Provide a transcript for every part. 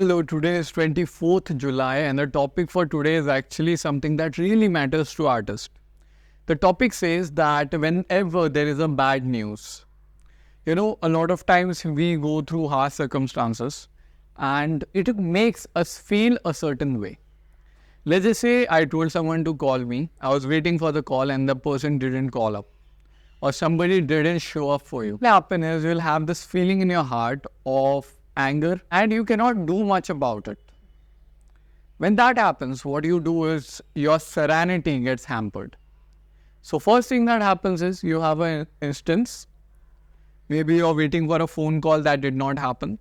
Hello, today is 24th July and the topic for today is actually something that really matters to artists. The topic says that whenever there is a bad news, a lot of times we go through harsh circumstances and it makes us feel a certain way. Let's just say I told someone to call me, I was waiting for the call and the person didn't call up or somebody didn't show up for you. What will happen is you'll have this feeling in your heart of anger and you cannot do much about it. When that happens, what you do is your serenity gets hampered. So first thing that happens is you have an instance, maybe you're waiting for a phone call that did not happen.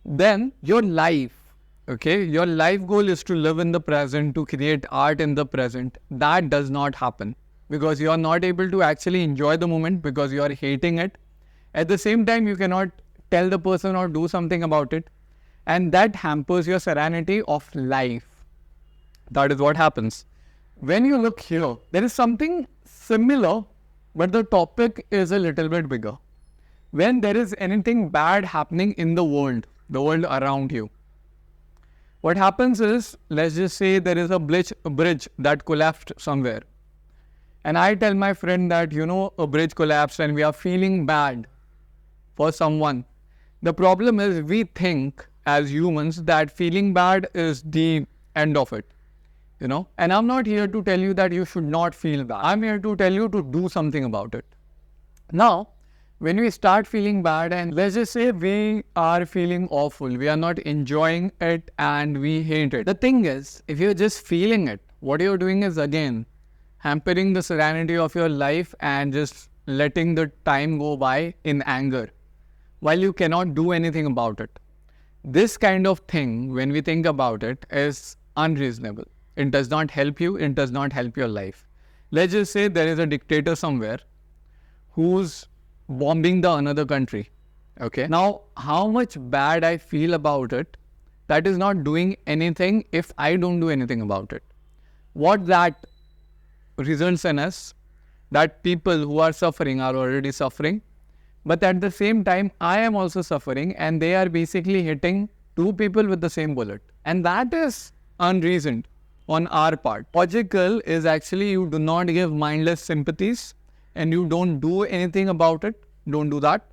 Then your life goal is to live in the present, to create art in the present. That does not happen because you are not able to actually enjoy the moment because you are hating it. At the same time, you cannot tell the person or do something about it, and that hampers your serenity of life. That is what happens. When you look here, there is something similar, but the topic is a little bit bigger. When there is anything bad happening in the world around you, what happens is, let's just say there is a bridge that collapsed somewhere. And I tell my friend that, a bridge collapsed and we are feeling bad for someone. The problem is we think as humans that feeling bad is the end of it, And I'm not here to tell you that you should not feel bad. I'm here to tell you to do something about it. Now, when we start feeling bad and let's just say we are feeling awful, we are not enjoying it and we hate it. The thing is, if you're just feeling it, what you're doing is again hampering the serenity of your life and just letting the time go by in anger, while you cannot do anything about it. This kind of thing, when we think about it, is unreasonable. It does not help you, it does not help your life. Let's just say there is a dictator somewhere who's bombing the another country. Okay. Now, how much bad I feel about it, that is not doing anything if I don't do anything about it. What that results in is that people who are suffering are already suffering. But at the same time, I am also suffering and they are basically hitting two people with the same bullet. And that is unreasoned on our part. Logical is actually you do not give mindless sympathies and you don't do anything about it. Don't do that.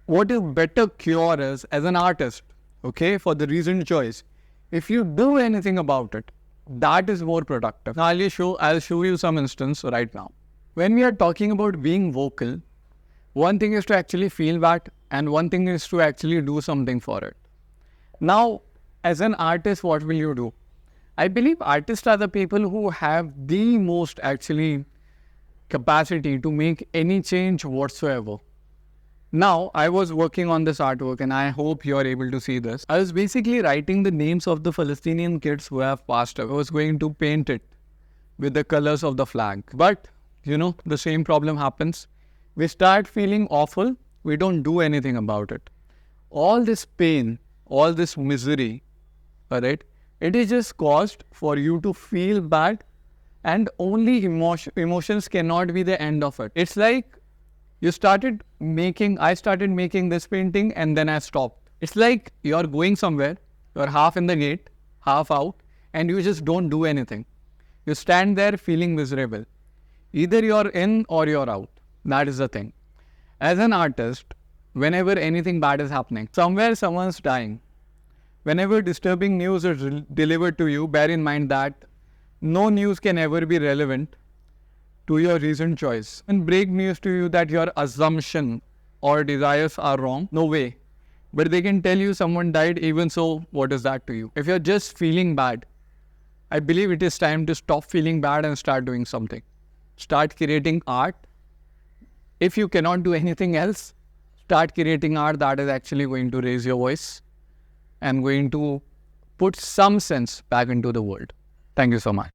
What is better cure is as an artist, for the reasoned choice, if you do anything about it, that is more productive. Now I'll show you some instance right now. When we are talking about being vocal, one thing is to actually feel that and one thing is to actually do something for it. Now, as an artist, what will you do? I believe artists are the people who have the most actually capacity to make any change whatsoever. Now, I was working on this artwork and I hope you are able to see this. I was basically writing the names of the Palestinian kids who have passed away. I was going to paint it with the colors of the flag. But, the same problem happens. We start feeling awful, we don't do anything about it. All this pain, all this misery, it is just caused for you to feel bad and only emotions cannot be the end of it. It's like I started making this painting and then I stopped. It's like you're going somewhere, you're half in the gate, half out, and you just don't do anything. You stand there feeling miserable. Either you're in or you're out. That is the thing. As an artist, whenever anything bad is happening, somewhere someone's dying, whenever disturbing news is delivered to you, bear in mind that no news can ever be relevant to your reasoned choice. And break news to you that your assumption or desires are wrong, no way. But they can tell you someone died, even so, what is that to you? If you're just feeling bad, I believe it is time to stop feeling bad and start doing something. Start creating art. If you cannot do anything else, start creating art that is actually going to raise your voice and going to put some sense back into the world. Thank you so much.